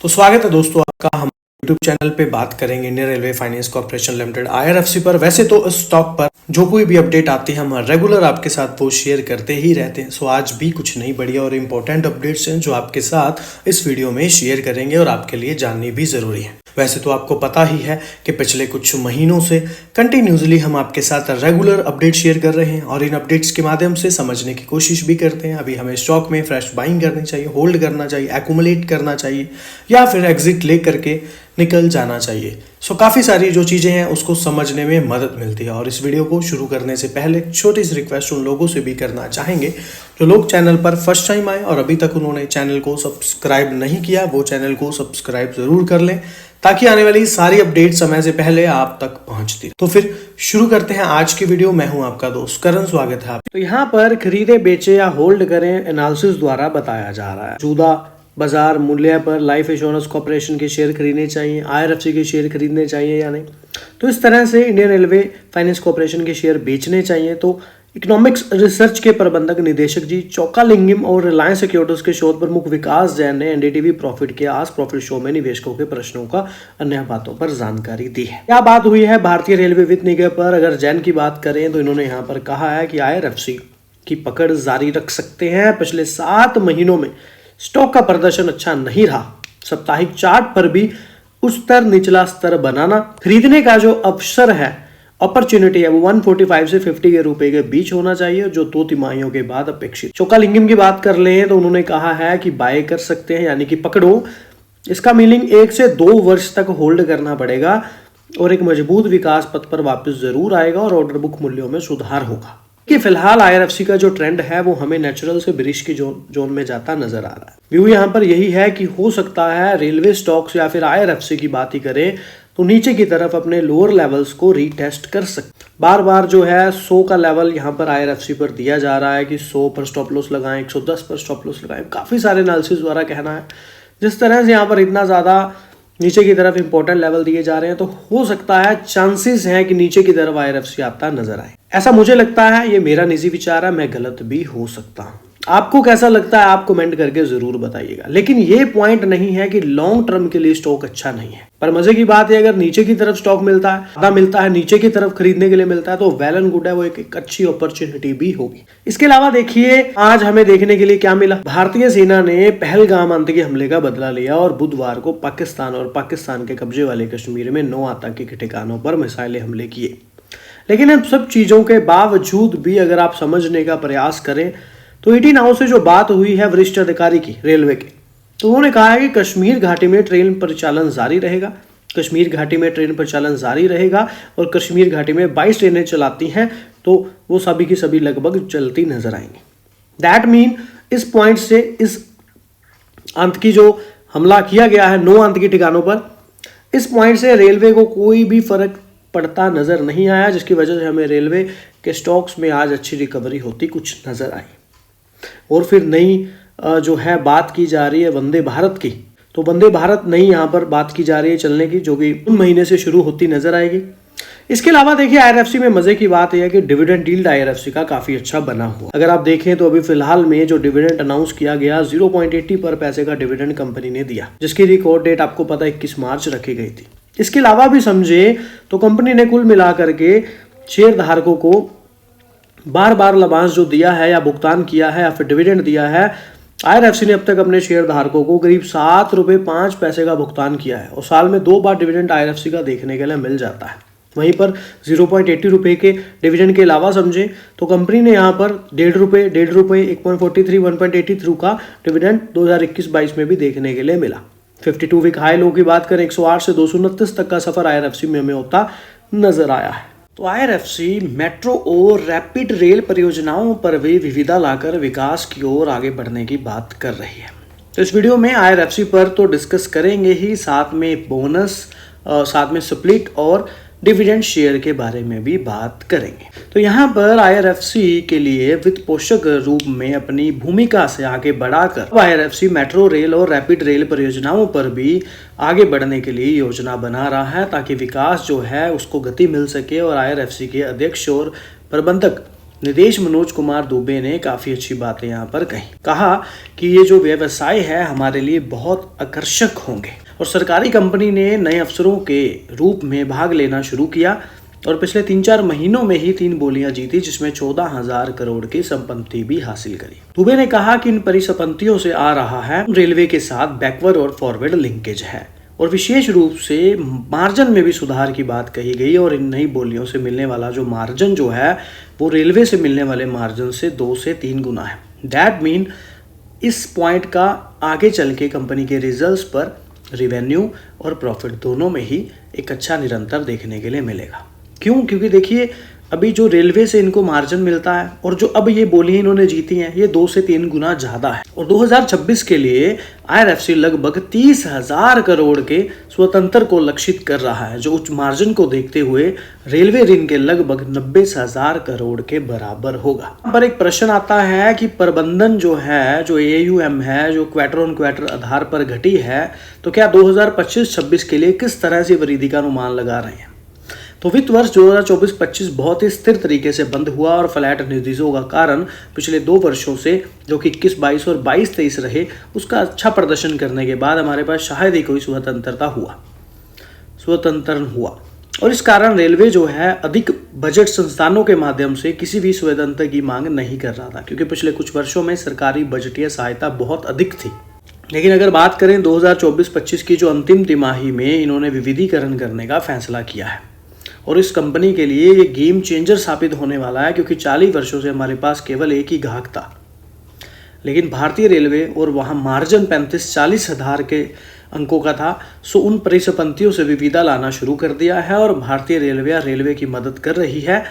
तो स्वागत है दोस्तों आपका। हम यूट्यूब चैनल पे बात करेंगे Indian railway finance corporation limited IRFC पर। वैसे तो इस स्टॉक पर जो कोई भी अपडेट आती है हम रेगुलर आपके साथ वो शेयर करते ही रहते हैं। सो आज भी कुछ नई बढ़िया और इम्पोर्टेंट अपडेट्स हैं जो आपके साथ इस वीडियो में शेयर करेंगे और आपके लिए जाननी भी जरूरी है। वैसे तो आपको पता ही है कि पिछले कुछ महीनों से कंटिन्यूसली हम आपके साथ रेगुलर अपडेट शेयर कर रहे हैं और इन अपडेट्स के माध्यम से समझने की कोशिश भी करते हैं अभी हमें स्टॉक में फ्रेश बाइंग करनी चाहिए, होल्ड करना चाहिए, एक्यूमुलेट करना चाहिए या फिर एग्जिट ले करके निकल जाना चाहिए। सो काफ़ी सारी जो चीज़ें हैं उसको समझने में मदद मिलती है। और इस वीडियो को शुरू करने से पहले छोटी सी रिक्वेस्ट उन लोगों से भी करना चाहेंगे जो लोग चैनल पर फर्स्ट टाइम आए और अभी तक उन्होंने चैनल को सब्सक्राइब नहीं किया, वो चैनल को सब्सक्राइब ज़रूर कर लें ताकि आने वाली सारी अपडेट समय से पहले आप तक पहुंचती रहे। तो फिर शुरू करते हैं आज की वीडियो। मैं हूं आपका दोस्त करण, स्वागत है आप। तो यहाँ पर खरीदे, बेचे या होल्ड करें एनालिसिस द्वारा बताया जा रहा है। मौजूदा बाजार मूल्य पर लाइफ इंश्योरेंस कॉर्पोरेशन के शेयर खरीदने चाहिए, IRFC के शेयर खरीदने चाहिए या नहीं। तो इस तरह से इंडियन रेलवे फाइनेंस कॉर्पोरेशन के शेयर बेचने चाहिए। तो इकोनॉमिक्स रिसर्च के प्रबंधक निदेशक जी चोक्कालिंगम और रिलायंस सिक्योरिटीज के शोध प्रमुख विकास जैन ने NDTV प्रॉफिट के आज प्रॉफिट शो में निवेशकों के प्रश्नों का अन्य बातों पर जानकारी दी है। क्या बात हुई है भारतीय रेलवे वित्त निगम पर? अगर जैन की बात करें तो इन्होंने यहाँ पर कहा है कि IRFC की पकड़ जारी रख सकते हैं। पिछले 7 महीनों में स्टॉक का प्रदर्शन अच्छा नहीं रहा। साप्ताहिक चार्ट पर भी उस स्तर निचला स्तर बनाना, खरीदने का जो अवसर है, अपॉर्चुनिटी है, वो 145 से 50 के रुपए के बीच होना चाहिए जो 2 तिमाहियों के बाद अपेक्षित। चोक्कालिंगम की बात कर लें तो उन्होंने कहा है कि बाय कर सकते हैं, यानी कि पकड़ो। इसका मीनिंग 1 से 2 वर्ष तक होल्ड करना पड़ेगा और एक मजबूत विकास पथ पर वापस जरूर आएगा और ऑर्डर बुक मूल्यों में सुधार होगा। कि फिलहाल IRFC का जो ट्रेंड है वो हमें नेचुरल से बेरिश की जोन में जाता नजर आ रहा है। व्यू यहाँ पर यही है कि हो सकता है रेलवे स्टॉक्स या फिर IRFC की बात ही करें तो नीचे की तरफ अपने लोअर लेवल्स को रीटेस्ट कर सकते। बार बार जो है 100 का लेवल यहाँ पर IRFC पर दिया जा रहा है कि 100 पर स्टॉप लॉस लगाएं, 110 पर स्टॉप लॉस लगाएं। काफी सारे एनालिसिस द्वारा कहना है जिस तरह से यहाँ पर इतना ज्यादा नीचे की तरफ इंपॉर्टेंट लेवल दिए जा रहे हैं तो हो सकता है चांसेस हैं कि नीचे की तरफ IRFC आता नजर आए। ऐसा मुझे लगता है, ये मेरा निजी विचार है, मैं गलत भी हो सकता हूं। आपको कैसा लगता है आप कमेंट करके जरूर बताइएगा। लेकिन ये पॉइंट नहीं है कि लॉन्ग टर्म के लिए स्टॉक अच्छा नहीं है। पर मजे की बात है अगर नीचे की तरफ स्टॉक मिलता है, ज्यादा मिलता है, नीचे की तरफ खरीदने के लिए मिलता है तो वेल एंड गुड है, वो एक अच्छी अपॉर्चुनिटी भी होगी। इसके अलावा देखिए आज हमें देखने के लिए क्या मिला। भारतीय सेना ने पहलगाम आतंकी हमले का बदला लिया और बुधवार को पाकिस्तान और पाकिस्तान के कब्जे वाले कश्मीर में 9 आतंकी ठिकानों पर मिसाइलें हमले किए। लेकिन इन सब चीजों के बावजूद भी अगर आप समझने का प्रयास करें तो 18 नाउ से जो बात हुई है वरिष्ठ अधिकारी की रेलवे के, तो उन्होंने कहा है कि कश्मीर घाटी में ट्रेन परिचालन जारी रहेगा। कश्मीर घाटी में ट्रेन परिचालन जारी रहेगा और कश्मीर घाटी में 22 ट्रेनें चलाती हैं तो वो सभी की सभी लगभग चलती नजर आएंगी। दैट मीन इस पॉइंट से इस आतंकी जो हमला किया गया है 9 आतंकी ठिकानों पर, इस पॉइंट से रेलवे को कोई भी फर्क पड़ता नजर नहीं आया, जिसकी वजह से हमें रेलवे के स्टॉक्स में आज अच्छी रिकवरी होती कुछ नजर आई। और फिर नई जो है बात की जा रही है वंदे भारत की, तो वंदे भारत नई यहाँ पर बात की जा रही है चलने की, जो कि उन महीने से शुरू होती नजर आएगी। इसके अलावा देखिए IRFC में मजे की बात यह है कि डिविडेंड यील्ड IRFC का काफी अच्छा बना हुआ। अगर आप देखें तो अभी फिलहाल में जो डिविडेंड अनाउंस किया गया 0.80 पर पैसे का डिविडेंड कंपनी ने दिया, जिसकी रिकॉर्ड डेट आपको पता 21 मार्च रखी गई थी। इसके अलावा भी समझे तो कंपनी ने कुल मिलाकर के शेयर धारकों को बार बार लाभांश जो दिया है या भुगतान किया है या फिर डिविडेंड दिया है, IRFC ने अब तक अपने शेयर धारकों को करीब 7 रुपए 5 पैसे का भुगतान किया है और साल में 2 बार डिविडेंड IRFC का देखने के लिए मिल जाता है। वहीं पर 0.80 रुपए के डिविडेंड के अलावा समझे तो कंपनी ने यहाँ पर 1.5 रुपए 1.43 1.83 का डिविडेंड 2021-22 में भी देखने के लिए मिला। 52 वीक हाई लो की बात करें 108 से 229 तक का सफर IRFC में हमें होता नजर आया है। तो IRFC मेट्रो और रैपिड रेल परियोजनाओं पर भी विविधता लाकर विकास की ओर आगे बढ़ने की बात कर रही है। तो इस वीडियो में IRFC पर तो डिस्कस करेंगे ही, साथ में बोनस, साथ में स्प्लिट और डिविडेंड शेयर के बारे में भी बात करेंगे। तो यहाँ पर IRFC के लिए वित्त पोषक रूप में अपनी भूमिका से आगे बढ़ाकर IRFC मेट्रो रेल और रैपिड रेल परियोजनाओं पर भी आगे बढ़ने के लिए योजना बना रहा है ताकि विकास जो है उसको गति मिल सके और IRFC के अध्यक्ष और प्रबंधक निदेश मनोज कुमार दुबे ने काफी अच्छी बातें यहाँ पर कही। कहा कि ये जो व्यवसाय है हमारे लिए बहुत आकर्षक होंगे और सरकारी कंपनी ने नए अफसरों के रूप में भाग लेना शुरू किया और पिछले 3-4 महीनों में ही 3 बोलियां जीती, जिसमें 14,000 करोड़ की संपत्ति भी हासिल करी। दुबे ने कहा कि इन परिसंपत्तियों से आ रहा है रेलवे के साथ बैकवर्ड और फॉरवर्ड लिंकेज है और विशेष रूप से मार्जिन में भी सुधार की बात कही गई और इन नई बोलियों से मिलने वाला जो मार्जिन जो है वो रेलवे से मिलने वाले मार्जिन से 2 से 3 गुना है। दैट मीन इस पॉइंट का आगे चल के कंपनी के रिजल्ट्स पर रिवेन्यू और प्रॉफिट दोनों में ही एक अच्छा निरंतर देखने के लिए मिलेगा। क्यों? क्योंकि देखिए अभी जो रेलवे से इनको मार्जिन मिलता है और जो अब ये बोली इन्होंने जीती हैं ये 2 से 3 गुना ज्यादा है और 2026 के लिए IRFC लगभग 30,000 करोड़ के स्वतंत्र को लक्षित कर रहा है, जो उच्च मार्जिन को देखते हुए रेलवे ऋण के लगभग 90,000 करोड़ के बराबर होगा। यहाँ पर एक प्रश्न आता है कि प्रबंधन जो है, जो AUM है, जो क्वार्टर ऑन क्वार्टर आधार पर घटी है, तो क्या 2025-26 के लिए किस तरह से वृद्धि का अनुमान लगा रहे हैं? तो वित्त वर्ष 2024-25 बहुत ही स्थिर तरीके से बंद हुआ और फ्लैट निर्देशों का कारण पिछले 2 वर्षों से जो कि 21-22 और 22-23 रहे उसका अच्छा प्रदर्शन करने के बाद हमारे पास शायद ही कोई स्वतंत्र हुआ और इस कारण रेलवे जो है अधिक बजट संस्थानों के माध्यम से किसी भी स्वतंत्र की मांग नहीं कर रहा था, क्योंकि पिछले कुछ वर्षों में सरकारी बजटीय सहायता बहुत अधिक थी। लेकिन अगर बात करें 2024-25 की जो अंतिम तिमाही में इन्होंने विविधीकरण करने का फैसला किया है और इस कंपनी के लिए ये गेम चेंजर साबित होने वाला है, क्योंकि 40 वर्षों से हमारे पास केवल एक ही ग्राहक था, लेकिन भारतीय रेलवे और वहाँ मार्जिन 35-40 हजार के अंकों का था। सो उन परिसंपत्तियों से विविधता लाना शुरू कर दिया है और भारतीय रेलवे की मदद कर रही है।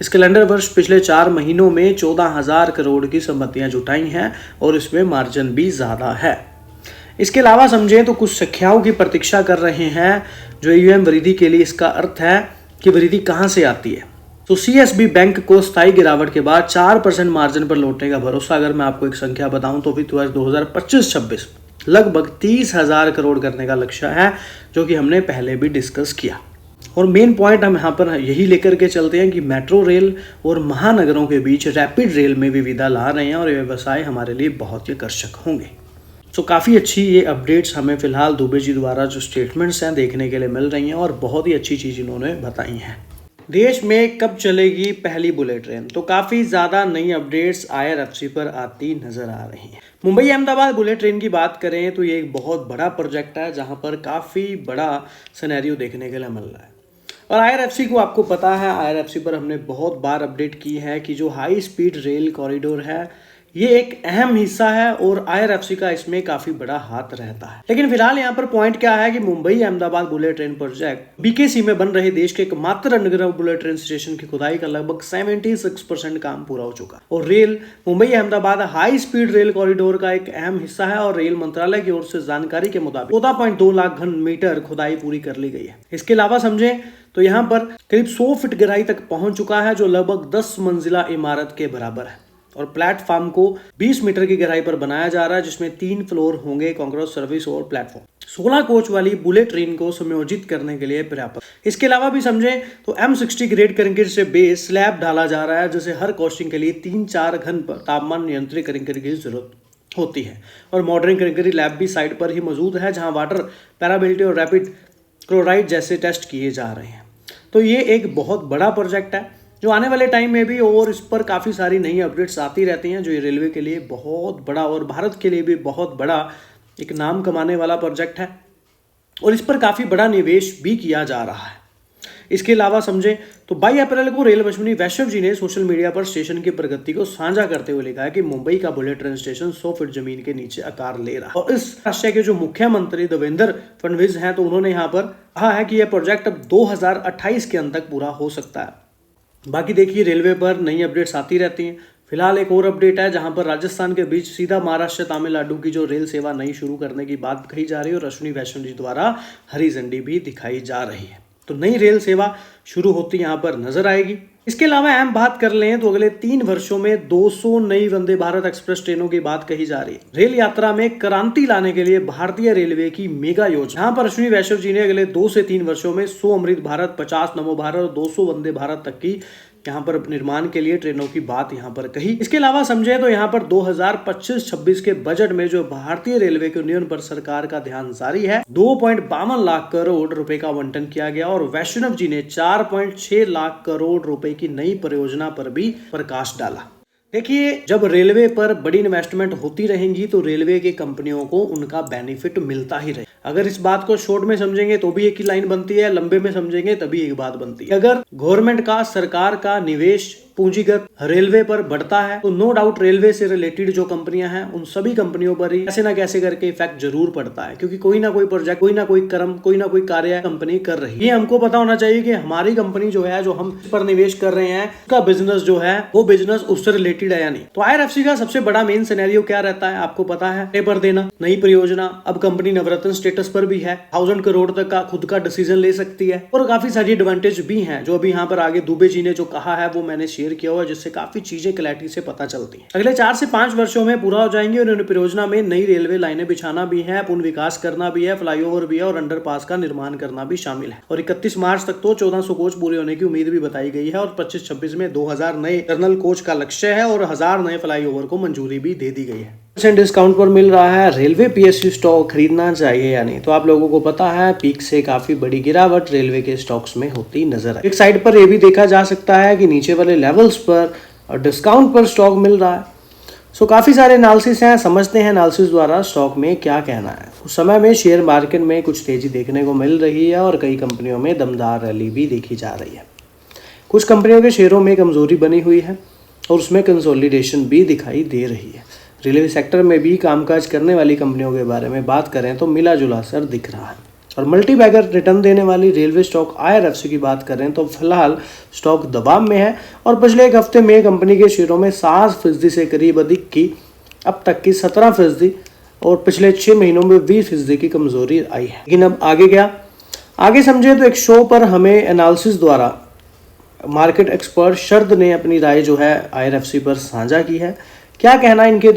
इस कैलेंडर वर्ष पिछले 4 महीनों में 14,000 करोड़ की संपत्तियां जुटाई हैं और इसमें मार्जिन भी ज़्यादा है। इसके अलावा समझें तो कुछ संख्याओं की प्रतीक्षा कर रहे हैं जो AUM वृद्धि के लिए। इसका अर्थ है कि वृद्धि कहां से आती है। तो CSB बैंक को स्थायी गिरावट के बाद 4% मार्जिन पर लौटने का भरोसा। अगर मैं आपको एक संख्या बताऊं तो वित्त वर्ष 2025-26 लगभग 30,000 करोड़ करने का लक्ष्य है, जो कि हमने पहले भी डिस्कस किया। और मेन पॉइंट हम यहाँ पर यही लेकर के चलते हैं कि मेट्रो रेल और महानगरों के बीच रैपिड रेल में विविधता ला रहे हैं और ये व्यवसाय हमारे लिए बहुत ही आकर्षक होंगे। सो काफ़ी अच्छी ये अपडेट्स हमें फिलहाल दुबे जी द्वारा जो स्टेटमेंट्स हैं देखने के लिए मिल रही हैं और बहुत ही अच्छी चीज़ इन्होंने बताई हैं। देश में कब चलेगी पहली बुलेट ट्रेन? तो काफ़ी ज़्यादा नई अपडेट्स IRFC पर आती नज़र आ रही हैं। मुंबई अहमदाबाद बुलेट ट्रेन की बात करें तो ये एक बहुत बड़ा प्रोजेक्ट है जहाँ पर काफ़ी बड़ा सिनेरियो देखने के लिए मिल रहा है और IRFC को आपको पता है, IRFC पर हमने बहुत बार अपडेट की है कि जो हाई स्पीड रेल कॉरिडोर है ये एक अहम हिस्सा है और IRFC का इसमें काफी बड़ा हाथ रहता है। लेकिन फिलहाल यहाँ पर पॉइंट क्या है कि Mumbai Ahmedabad bullet train project BKC में बन रहे देश के एकमात्र अंडरग्राउंड बुलेट ट्रेन स्टेशन की खुदाई का लगभग 76% काम पूरा हो चुका और rail Mumbai Ahmedabad high speed rail corridor का एक अहम हिस्सा है और रेल मंत्रालय की ओर से जानकारी के मुताबिक 14.2 लाख घन मीटर खुदाई पूरी कर ली गई है। इसके अलावा समझे तो यहाँ पर करीब 100 फीट गहराई तक पहुंच चुका है, जो लगभग 10 मंजिला इमारत के बराबर है और प्लेटफॉर्म को 20 मीटर की गहराई पर बनाया जा रहा है, जिसमें 3 फ्लोर होंगे, कांक्रीट सर्विस और प्लेटफॉर्म। 16 कोच वाली बुलेट ट्रेन को संयोजित करने के लिए पर्याप्त। इसके अलावा भी समझें तो M60 ग्रेड कंक्रीट से बेस स्लैब डाला जा रहा है, जैसे हर कोस्टिंग के लिए 3-4 घन तापमान नियंत्रित कंक्रीट की जरूरत होती है और मॉडर्न कंक्रीट लैब भी साइड पर ही मौजूद है, जहां वाटर पैराबिलिटी और रैपिड क्लोराइड जैसे टेस्ट किए जा रहे हैं। तो ये एक बहुत बड़ा प्रोजेक्ट है जो आने वाले टाइम में भी और इस पर काफ़ी सारी नई अपडेट्स आती रहती हैं, जो ये रेलवे के लिए बहुत बड़ा और भारत के लिए भी बहुत बड़ा एक नाम कमाने वाला प्रोजेक्ट है और इस पर काफ़ी बड़ा निवेश भी किया जा रहा है। इसके अलावा समझें तो 22 अप्रैल को रेल मंत्री वैष्णव जी ने सोशल मीडिया पर स्टेशन की प्रगति को साझा करते हुए लिखा है कि मुंबई का बुलेट ट्रेन स्टेशन 100 फीट जमीन के नीचे आकार ले रहा है और इस राज्य के जो मुख्यमंत्री देवेंद्र फडणवीस हैं तो उन्होंने यहाँ पर कहा है कि यह प्रोजेक्ट अब 2028 के अंत तक पूरा हो सकता है। बाकी देखिए रेलवे पर नई अपडेट्स आती रहती हैं। फिलहाल एक और अपडेट है जहां पर राजस्थान के बीच सीधा महाराष्ट्र तमिलनाडु की जो रेल सेवा नई शुरू करने की बात कही जा रही है और अश्विनी वैष्णव जी द्वारा हरी झंडी भी दिखाई जा रही है। तो नई रेल सेवा शुरू होती यहाँ पर नजर आएगी। इसके अलावा अहम बात कर लें तो अगले 3 वर्षों में 200 नई वंदे भारत एक्सप्रेस ट्रेनों की बात कही जा रही है। रेल यात्रा में क्रांति लाने के लिए भारतीय रेलवे की मेगा योजना। यहाँ पर अश्विनी वैष्णव जी ने अगले 2 से 3 वर्षों में 100 अमृत भारत, 50 नमो भारत और 200 वंदे भारत तक की यहाँ पर निर्माण के लिए ट्रेनों की बात यहाँ पर कही। इसके अलावा समझे तो यहाँ पर 2025-26 के बजट में जो भारतीय रेलवे के उन्नयन पर सरकार का ध्यान जारी है, 2.52 लाख करोड़ रुपए का आवंटन किया गया और वैष्णव जी ने 4.6 लाख करोड़ रुपए की नई परियोजना पर भी प्रकाश डाला। देखिए, जब रेलवे पर बड़ी इन्वेस्टमेंट होती रहेंगी तो रेलवे की कंपनियों को उनका बेनिफिट मिलता ही रहे। अगर इस बात को शॉर्ट में समझेंगे तो भी एक ही लाइन बनती है, लंबे में समझेंगे तभी एक बात बनती है। अगर गवर्नमेंट का, सरकार का निवेश पूंजीगत रेलवे पर बढ़ता है तो नो डाउट रेलवे से रिलेटेड जो कंपनियां हैं उन सभी कंपनियों पर ही कैसे ना कैसे करके इफेक्ट जरूर पड़ता है, क्योंकि कोई ना कोई प्रोजेक्ट, कोई ना कोई कर्म, कोई ना कोई कार्य कंपनी कर रही है। ये हमको पता होना चाहिए कि हमारी कंपनी जो है, जो हम इस पर निवेश कर रहे हैं, उसका बिजनेस जो है वो बिजनेस उससे रिलेटेड है या नहीं। तो IRFC का सबसे बड़ा मेन सिनेरियो क्या रहता है आपको पता है, पेपर देना, नई परियोजना। अब कंपनी नवरत्न स्टेटस पर भी है, 1000 करोड़ तक का खुद का डिसीजन ले सकती है और काफी सारी एडवांटेज भी हैं जो अभी यहाँ पर आगे दुबे जी ने जो कहा है वो मैंने शेयर किया हुआ, जिससे काफी चीजें क्लैरिटी से पता चलती हैं। अगले 4 से 5 वर्षों में पूरा हो जाएंगे और इन परियोजना में नई रेलवे लाइनें बिछाना भी है, पुनः विकास करना भी है, फ्लाईओवर भी है और अंडरपास का निर्माण करना भी शामिल है। और 31 मार्च तक तो 1400 कोच पूरे होने की उम्मीद भी बताई गई है और 25-26 में 2000 नए टर्नल कोच का लक्ष्य है और 1000 नए फ्लाईओवर को मंजूरी भी दे दी गई है। डिस्काउंट पर मिल रहा है, रेलवे PSU स्टॉक खरीदना चाहिए या नहीं? तो आप लोगों को पता है पीक से काफी बड़ी गिरावट रेलवे के स्टॉक्स में होती नजर आई। एक साइड पर यह भी देखा जा सकता है कि नीचे वाले लेवल्स पर और डिस्काउंट पर स्टॉक मिल रहा है। सो काफी सारे एनालिसिस हैं, समझते हैं एनालिसिस द्वारा स्टॉक में क्या कहना है। उस समय में शेयर मार्केट में कुछ तेजी देखने को मिल रही है और कई कंपनियों में दमदार रैली भी देखी जा रही है। कुछ कंपनियों के शेयरों में कमजोरी बनी हुई है और उसमें कंसोलिडेशन भी दिखाई दे रही है। रेलवे सेक्टर में भी कामकाज करने वाली कंपनियों के बारे में बात करें तो मिला जुला असर दिख रहा है। और मल्टी बैगर रिटर्न देने वाली रेलवे स्टॉक IRFC की बात करें तो फिलहाल स्टॉक दबाव में है और पिछले एक हफ्ते में कंपनी के शेयरों में 7% से करीब अधिक की, अब तक की 17% और पिछले 6 महीनों में 20% की कमजोरी आई है। लेकिन अब आगे क्या, आगे समझे तो एक शो पर हमें एनालिसिस द्वारा मार्केट एक्सपर्ट शरद ने अपनी राय जो है IRFC पर साझा की है। क्या कहना इनके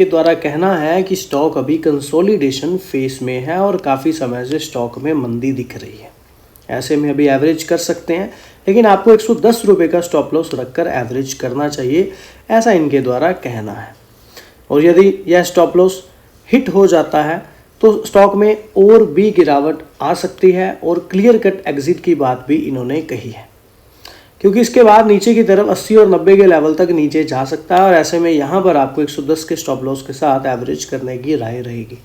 द्वारा कहना है कि स्टॉक अभी कंसोलिडेशन फेस में है और काफ़ी समय से स्टॉक में मंदी दिख रही है। ऐसे में अभी एवरेज कर सकते हैं, लेकिन आपको 110 रुपये का स्टॉप लॉस रखकर एवरेज करना चाहिए, ऐसा इनके द्वारा कहना है। और यदि यह स्टॉप लॉस हिट हो जाता है तो स्टॉक में और भी गिरावट आ सकती है और क्लियर कट एग्जिट की बात भी इन्होंने कही है, क्योंकि इसके बाद नीचे की तरफ 80 और 90 के लेवल तक नीचे जा सकता है और ऐसे में यहाँ पर आपको 110 के स्टॉप लॉस के साथ एवरेज करने की राय रहेगी।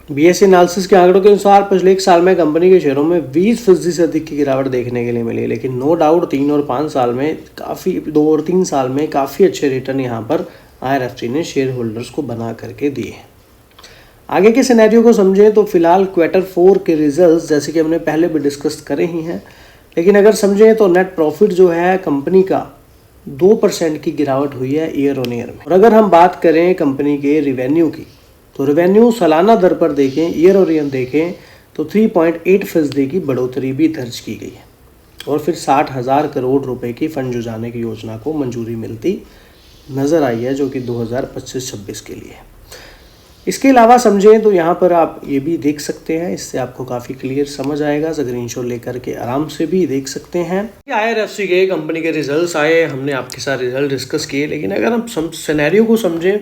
BSE एनालिसिस के आंकड़ों के अनुसार पिछले 1 साल में कंपनी के शेयरों में 20% से अधिक की गिरावट देखने के लिए मिली, लेकिन नो डाउट 3 और 5 साल में काफ़ी 2 और 3 साल में काफ़ी अच्छे रिटर्न यहाँ पर IRFC ने शेयर होल्डर्स को बना करके दिए हैं। आगे के सिनेरियो को समझें तो फिलहाल Q4 के रिजल्ट जैसे कि हमने पहले भी डिस्कस करे ही हैं, लेकिन अगर समझें तो नेट प्रॉफिट जो है कंपनी का 2% की गिरावट हुई है ईयर ऑन ईयर में। और अगर हम बात करें कंपनी के रिवेन्यू की तो रिवेन्यू सालाना दर पर देखें, ईयर ऑन ईयर देखें तो 3.8% की बढ़ोतरी भी दर्ज की गई है और फिर 60,000 करोड़ रुपए की फंड जुटाने की योजना को मंजूरी मिलती नजर आई है, जो कि 2025-26 के लिए है। इसके अलावा समझें तो यहाँ पर आप ये भी देख सकते हैं, इससे आपको काफ़ी क्लियर समझ आएगा। स्क्रीनशॉट लेकर के आराम से भी देख सकते हैं। IRFC के कंपनी के रिजल्ट्स आए, हमने आपके साथ रिजल्ट डिस्कस किए, लेकिन अगर हम सिनेरियो को समझें,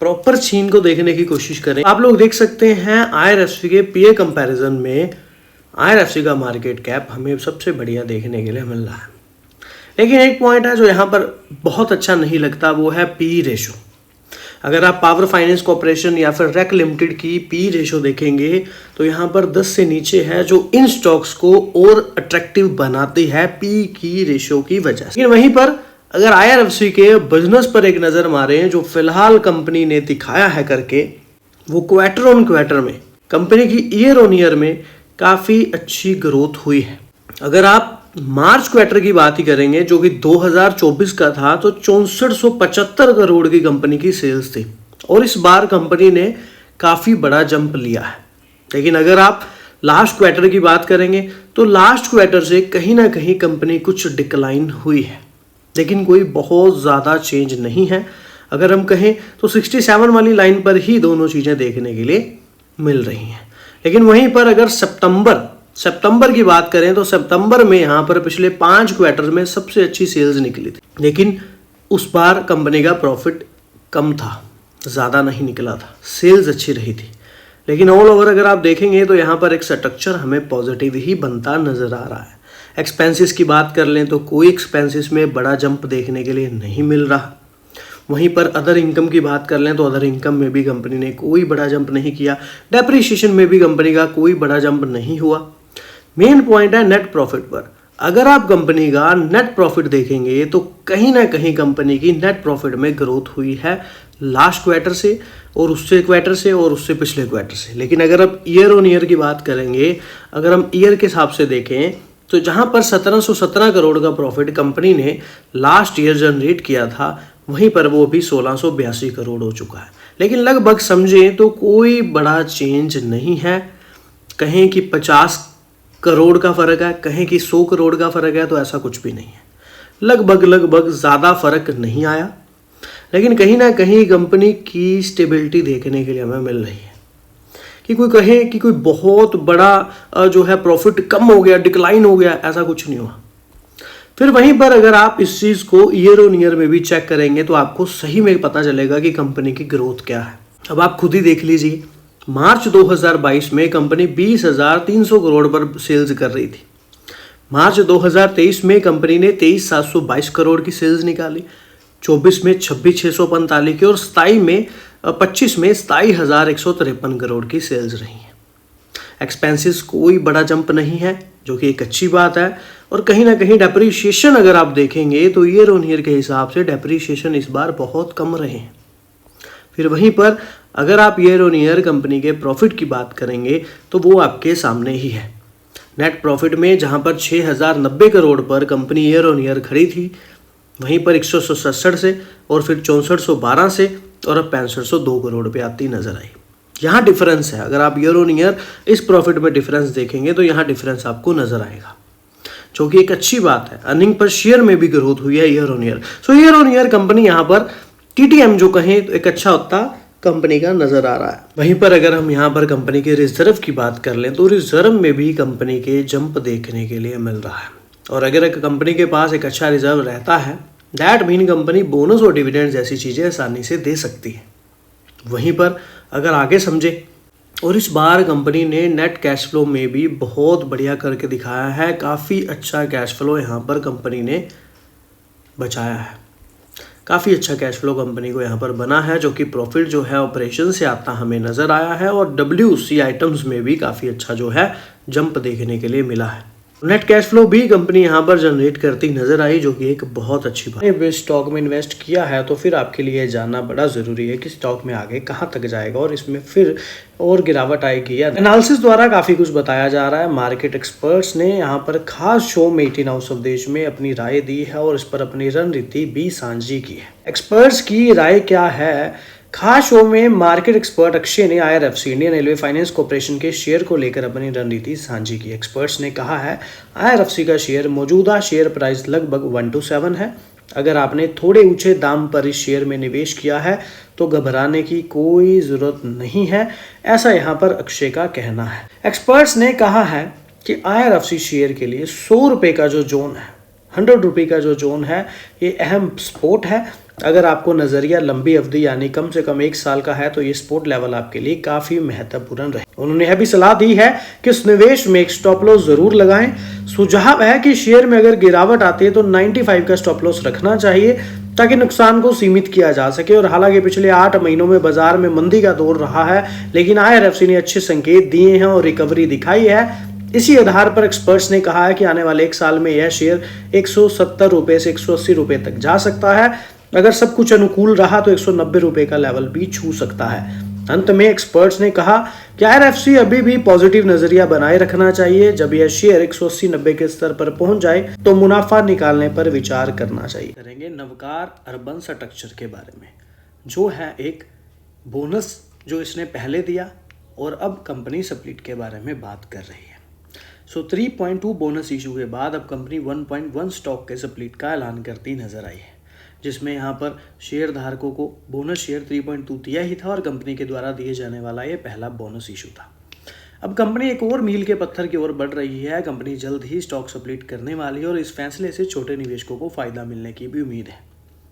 प्रॉपर सीन को देखने की कोशिश करें, आप लोग देख सकते हैं IRFC के पीए कंपैरिजन में IRFC का मार्केट कैप हमें सबसे बढ़िया देखने के लिए मिल रहा है। लेकिन एक पॉइंट है जो यहाँ पर बहुत अच्छा नहीं लगता, वो है PE रेशो। अगर आप पावर फाइनेंस कॉर्पोरेशन या फिर रेक लिमिटेड की PE रेशो देखेंगे तो यहाँ पर 10 से नीचे है, जो इन स्टॉक्स को और अट्रैक्टिव बनाती है PE की रेशो की वजह से। लेकिन वहीं पर अगर IRFC के बिजनेस पर एक नज़र मारें जो फिलहाल कंपनी ने दिखाया है करके, वो क्वार्टर ऑन क्वार्टर में कंपनी की ईयर ऑन ईयर में काफ़ी अच्छी ग्रोथ हुई है। अगर आप मार्च क्वार्टर की बात ही करेंगे जो कि 2024 का था, तो 6475 करोड़ की कंपनी की सेल्स थी और इस बार कंपनी ने काफ़ी बड़ा जंप लिया है। लेकिन अगर आप लास्ट क्वार्टर की बात करेंगे तो लास्ट क्वार्टर से कहीं ना कहीं कंपनी कुछ डिक्लाइन हुई है, लेकिन कोई बहुत ज़्यादा चेंज नहीं है। अगर हम कहें तो 67 वाली लाइन पर ही दोनों चीज़ें देखने के लिए मिल रही हैं। लेकिन वहीं पर अगर सितंबर सितंबर की बात करें तो सितंबर में यहाँ पर पिछले 5 क्वार्टर में सबसे अच्छी सेल्स निकली थी, लेकिन उस बार कंपनी का प्रॉफिट कम था, ज़्यादा नहीं निकला था, सेल्स अच्छी रही थी। लेकिन ऑल ओवर अगर आप देखेंगे तो यहाँ पर एक स्ट्रक्चर हमें पॉजिटिव ही बनता नज़र आ रहा है। एक्सपेंसेस की बात कर लें तो कोई एक्सपेंसेस में बड़ा जंप देखने के लिए नहीं मिल रहा। वहीं पर अदर इनकम की बात कर लें तो अदर इनकम में भी कंपनी ने कोई बड़ा जंप नहीं किया। डेप्रिसिएशन में भी कंपनी का कोई बड़ा जंप नहीं हुआ। मेन पॉइंट है नेट प्रॉफिट पर। अगर आप कंपनी का नेट प्रॉफिट देखेंगे तो कहीं ना कहीं कंपनी की नेट प्रॉफिट में ग्रोथ हुई है लास्ट क्वार्टर से और उससे क्वार्टर से और उससे पिछले क्वार्टर से। लेकिन अगर आप ईयर ऑन ईयर की बात करेंगे, अगर हम ईयर के हिसाब से देखें तो जहां पर 1717 करोड़ का प्रॉफिट कंपनी ने लास्ट ईयर जनरेट किया था, वहीं पर वो अभी 1682 करोड़ हो चुका है। लेकिन लगभग समझें तो कोई बड़ा चेंज नहीं है। कहें कि 50 करोड़ का फर्क है, कहें कि 100 करोड़ का फर्क है, तो ऐसा कुछ भी नहीं है। लगभग ज़्यादा फर्क नहीं आया। लेकिन कहीं ना कहीं कंपनी की स्टेबिलिटी देखने के लिए हमें मिल रही है कि कोई कहे कि कोई बहुत बड़ा जो है प्रॉफिट कम हो गया, डिक्लाइन हो गया, ऐसा कुछ नहीं हुआ। फिर वहीं पर अगर आप इस चीज़ को ईयर ऑन ईयर में भी चेक करेंगे तो आपको सही में पता चलेगा कि कंपनी की ग्रोथ क्या है। अब आप खुद ही देख लीजिए, मार्च 2022 में कंपनी 20,300 करोड़ पर सेल्स कर रही थी। मार्च 2023 में कंपनी ने 23,722 करोड़ की सेल्स निकाली, 24 में 26,645 की और 25 में 27,153 करोड़ की सेल्स रही हैं। एक्सपेंसेस कोई बड़ा जंप नहीं है, जो कि एक अच्छी बात है। और कहीं ना कहीं डेप्रीशिएशन अगर आप देखेंगे तो ईयर ऑन ईयर के हिसाब से डेप्रीशिएशन इस बार बहुत कम रहे हैं। फिर वहीं पर अगर आप ईयर ऑन ईयर कंपनी के प्रॉफिट की बात करेंगे तो वो आपके सामने ही है। नेट प्रॉफिट में जहां पर 6,090 करोड़ पर कंपनी ईयर ऑन ईयर खड़ी थी, वहीं पर 167 से और फिर 6412 से और अब 6502 करोड़ पे आती नजर आई। यहाँ डिफरेंस है। अगर आप ईयर ऑन ईयर इस प्रॉफिट में डिफरेंस देखेंगे तो यहाँ डिफरेंस आपको नजर आएगा, जो कि एक अच्छी बात है। अर्निंग पर शेयर में भी ग्रोथ हुई है year on year. So year on year company यहाँ पर टीटीएम जो कहें तो एक अच्छा होता कंपनी का नजर आ रहा है। वहीं पर अगर हम यहाँ पर कंपनी के रिजर्व की बात कर लें तो रिजर्व में भी कंपनी के जंप देखने के लिए मिल रहा है। और अगर एक कंपनी के पास एक अच्छा रिजर्व रहता है, दैट मीन कंपनी बोनस और डिविडेंड जैसी चीज़ें आसानी से दे सकती है। वहीं पर अगर आगे समझे, और इस बार कंपनी ने नेट कैश फ्लो में भी बहुत बढ़िया करके दिखाया है। काफ़ी अच्छा कैश फ्लो यहाँ पर कंपनी ने बचाया है। काफ़ी अच्छा कैश फ्लो कंपनी को यहाँ पर बना है, जो कि प्रॉफिट जो है ऑपरेशन से आता हमें नज़र आया है। और WC आइटम्स में भी काफ़ी अच्छा जो है जंप देखने के लिए मिला है। नेट कैश फ्लो भी कंपनी यहाँ पर जनरेट करती नजर आई, जो कि एक बहुत अच्छी बात है। स्टॉक में इन्वेस्ट किया है तो फिर आपके लिए जानना बड़ा ज़रूरी है कि स्टॉक में आगे कहाँ तक जाएगा और इसमें फिर और गिरावट आएगी या एनालिसिस द्वारा काफ़ी कुछ बताया जा रहा है। मार्केट एक्सपर्ट्स ने यहाँ पर खास शो में 18 हाउस ऑफ देश में अपनी राय दी है और इस पर अपनी रणनीति भी साझी की है। एक्सपर्ट्स की राय क्या है? खास शो में मार्केट एक्सपर्ट अक्षय ने IRFC Indian railway finance corporation के शेयर को लेकर अपनी रणनीति साझी की। एक्सपर्ट्स ने कहा है IRFC का शेयर मौजूदा शेयर प्राइस लगभग 1:7 है। अगर आपने थोड़े ऊंचे दाम पर इस शेयर में निवेश किया है तो घबराने की कोई ज़रूरत नहीं है, ऐसा यहाँ पर अक्षय का कहना है। एक्सपर्ट्स ने कहा है कि IRFC शेयर के लिए 100 रुपये का जो जोन है, 100 रुपये का जो जोन है, ये अहम सपोर्ट है। अगर आपको नज़रिया लंबी अवधि यानी कम से कम 1 साल का है तो ये सपोर्ट लेवल आपके लिए काफ़ी महत्वपूर्ण रहे। उन्होंने यह भी सलाह दी है कि इस निवेश में एक स्टॉप लॉस ज़रूर लगाएं। सुझाव है कि शेयर में अगर गिरावट आती है तो 95 का स्टॉप लॉस रखना चाहिए ताकि नुकसान को सीमित किया जा सके। और हालांकि पिछले 8 महीनों में बाजार में मंदी का दौर रहा है, लेकिन IRFC ने अच्छे संकेत दिए हैं और रिकवरी दिखाई है। इसी आधार पर एक्सपर्ट्स ने कहा है कि आने वाले 1 साल में यह शेयर 170 रुपये से 180 रुपये तक जा सकता है। अगर सब कुछ अनुकूल रहा तो 190 रुपये का लेवल भी छू सकता है। अंत में एक्सपर्ट्स ने कहा कि IRFC अभी भी पॉजिटिव नजरिया बनाए रखना चाहिए। जब यह शेयर 180-90 के स्तर पर पहुंच जाए तो मुनाफा निकालने पर विचार करना चाहिए। करेंगे नवकार अर्बन स्ट्रक्चर के बारे में, जो है एक बोनस जो इसने पहले दिया और अब कंपनी स्प्लिट के बारे में बात कर रही है। 3.2 बोनस इशू के बाद अब कंपनी 1.1 स्टॉक के स्प्लिट का ऐलान करती नजर आई है, जिसमें यहाँ पर शेयर धारकों को बोनस शेयर 3.2 दिया ही था और कंपनी के द्वारा दिए जाने वाला ये पहला बोनस इशू था। अब कंपनी एक और मील के पत्थर की ओर बढ़ रही है। कंपनी जल्द ही स्टॉक स्प्लिट करने वाली है और इस फैसले से छोटे निवेशकों को फायदा मिलने की भी उम्मीद है।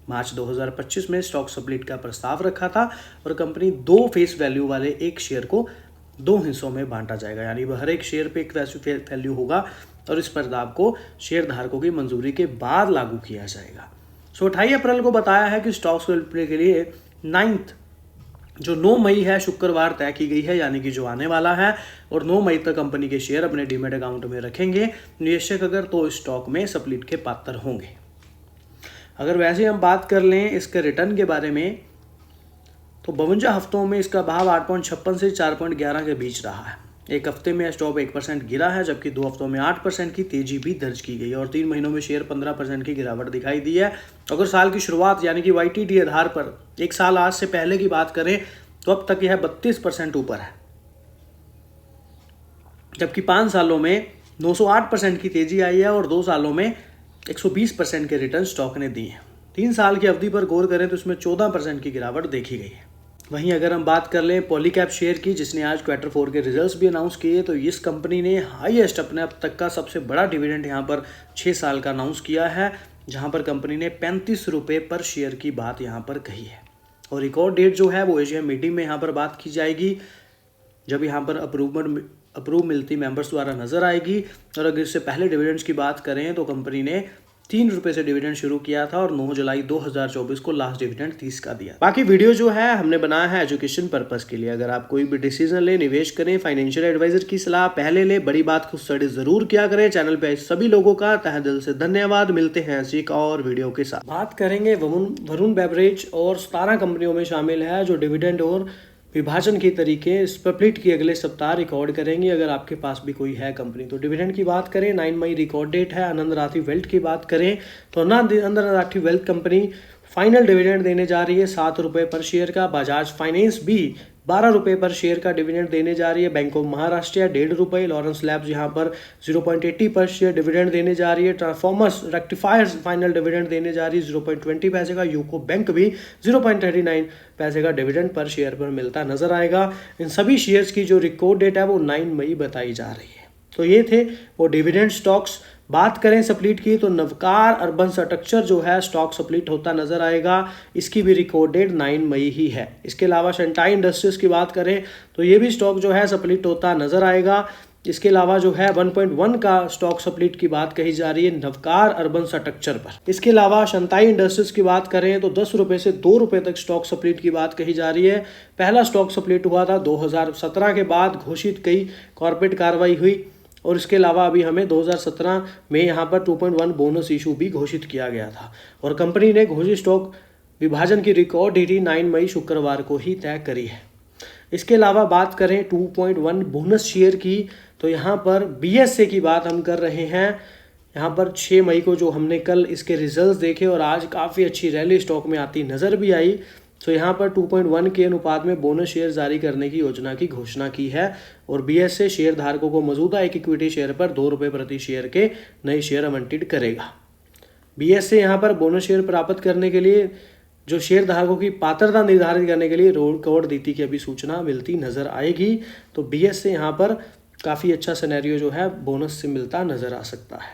मार्च 2025 में स्टॉक स्प्लिट का प्रस्ताव रखा था और कंपनी 2 फेस वैल्यू वाले एक शेयर को 2 हिस्सों में बांटा जाएगा, यानी हर एक शेयर पे एक वैल्यू होगा और इस प्रस्ताव को शेयर धारकों की मंजूरी के बाद लागू किया जाएगा। 28 अप्रैल को बताया है कि स्टॉक स्प्लिट के लिए 9 मई है, शुक्रवार तय की गई है, यानी कि जो आने वाला है, और 9 मई तक कंपनी के शेयर अपने डीमैट अकाउंट में रखेंगे निवेशक अगर तो स्टॉक में स्प्लिट के पात्र होंगे। अगर वैसे हम बात कर लें इसके रिटर्न के बारे में तो 52 हफ्तों में इसका भाव 8.56 से 4.11 के बीच रहा है। एक हफ्ते में स्टॉक 1% गिरा है, जबकि 2 हफ्तों में 8% की तेजी भी दर्ज की गई और 3 महीनों में शेयर 15% की गिरावट दिखाई दी है। अगर साल की शुरुआत यानी कि YTD आधार पर एक साल आज से पहले की बात करें तो अब तक यह 32% ऊपर है, जबकि 5 सालों में 908% की तेजी आई है और 2 सालों में 120% के रिटर्न स्टॉक ने दिए हैं। 3 साल की अवधि पर गौर करें तो इसमें 14% की गिरावट देखी गई है। वहीं अगर हम बात कर लें पॉलीकैब शेयर की, जिसने आज Q4 के रिजल्ट्स भी अनाउंस किए, तो इस कंपनी ने हाईएस्ट अपने अब तक का सबसे बड़ा डिविडेंड यहाँ पर 6 साल का अनाउंस किया है, जहाँ पर कंपनी ने 35 रुपये पर शेयर की बात यहाँ पर कही है। और रिकॉर्ड डेट जो है वो AGM मीटिंग में यहाँ पर बात की जाएगी, जब यहाँ पर अप्रूव मिलती मेंबर्स द्वारा नजर आएगी। और अगर इससे पहले डिविडेंड्स की बात करें तो कंपनी ने 3 रुपये से डिविडेंड शुरू किया था और 9 जुलाई 2024 को लास्ट डिविडेंड 30 का दिया। बाकी वीडियो जो है हमने बनाया है एजुकेशन पर्पस के लिए। अगर आप कोई भी डिसीजन ले, निवेश करें, फाइनेंशियल एडवाइजर की सलाह पहले ले, बड़ी बात खुद स्टडी जरूर किया करें। चैनल पे सभी लोगों का तहे दिल से धन्यवाद। मिलते हैं ऐसी एक और वीडियो के साथ। बात करेंगे वरुण बेवरेज और 17 कंपनियों में शामिल है जो डिविडेंड और विभाजन के तरीके स्प्लिट की अगले सप्ताह रिकॉर्ड करेंगे। अगर आपके पास भी कोई है कंपनी तो डिविडेंड की बात करें 9 मई रिकॉर्ड डेट है। आनंद राठी वेल्थ की बात करें तो Anand Rathi wealth company final dividend देने जा रही है 7 रुपये पर शेयर का। बजाज फाइनेंस भी 12 रुपये पर शेयर का डिविडेंड देने जा रही है। बैंक ऑफ महाराष्ट्र 1.5 रुपये। लॉरेंस लैब्स यहाँ पर 0.80 पर शेयर डिविडेंड देने जा रही है। ट्रांसफॉर्मर्स रेक्टिफायर्स फाइनल डिविडेंड देने जा रही है 0.20 पैसे का। यूको बैंक भी 0.39 पैसे का डिविडेंड पर शेयर पर मिलता नजर आएगा। इन सभी शेयर्स की जो रिकॉर्ड डेट है वो 9 मई बताई जा रही है। तो ये थे वो डिविडेंड स्टॉक्स। बात करें स्प्लिट की तो नवकार अर्बन स्ट्रक्चर जो है स्टॉक स्प्लिट होता नजर आएगा। इसकी भी रिकॉर्ड डेट 9 मई ही है। इसके अलावा शंटाई इंडस्ट्रीज की बात करें तो ये भी स्टॉक जो है स्प्लिट होता नजर आएगा। इसके अलावा जो है 1.1 का स्टॉक स्प्लिट की बात कही जा रही है नवकार अर्बन स्ट्रक्चर पर। इसके अलावा शंताई इंडस्ट्रीज की बात करें तो 10 रुपये से 2 रुपये तक स्टॉक स्प्लिट की बात कही जा रही है। पहला स्टॉक स्प्लिट हुआ था 2017 के बाद, घोषित कई कॉर्पोरेट कार्रवाई हुई और इसके अलावा अभी हमें 2017 में यहाँ पर 2.1 बोनस इशू भी घोषित किया गया था। और कंपनी ने घोषित स्टॉक विभाजन की रिकॉर्ड डेट 9 मई शुक्रवार को ही तय करी है। इसके अलावा बात करें 2.1 बोनस शेयर की तो यहाँ पर BSA की बात हम कर रहे हैं। यहाँ पर 6 मई को जो हमने कल इसके रिजल्ट्स देखे और आज काफ़ी अच्छी रैली स्टॉक में आती नज़र भी आई, तो यहाँ पर 2.1 के अनुपात में बोनस शेयर जारी करने की योजना की घोषणा की है। और BSA शेयर धारकों को मौजूदा एक इक्विटी शेयर पर 2 रुपये प्रति शेयर के नए शेयर आवंटित करेगा। BSA यहाँ पर बोनस शेयर प्राप्त करने के लिए जो शेयर धारकों की पात्रता निर्धारित करने के लिए रिकॉर्ड नीति की अभी सूचना मिलती नजर आएगी। तो BSA यहाँ पर काफ़ी अच्छा सिनेरियो जो है बोनस से मिलता नजर आ सकता है।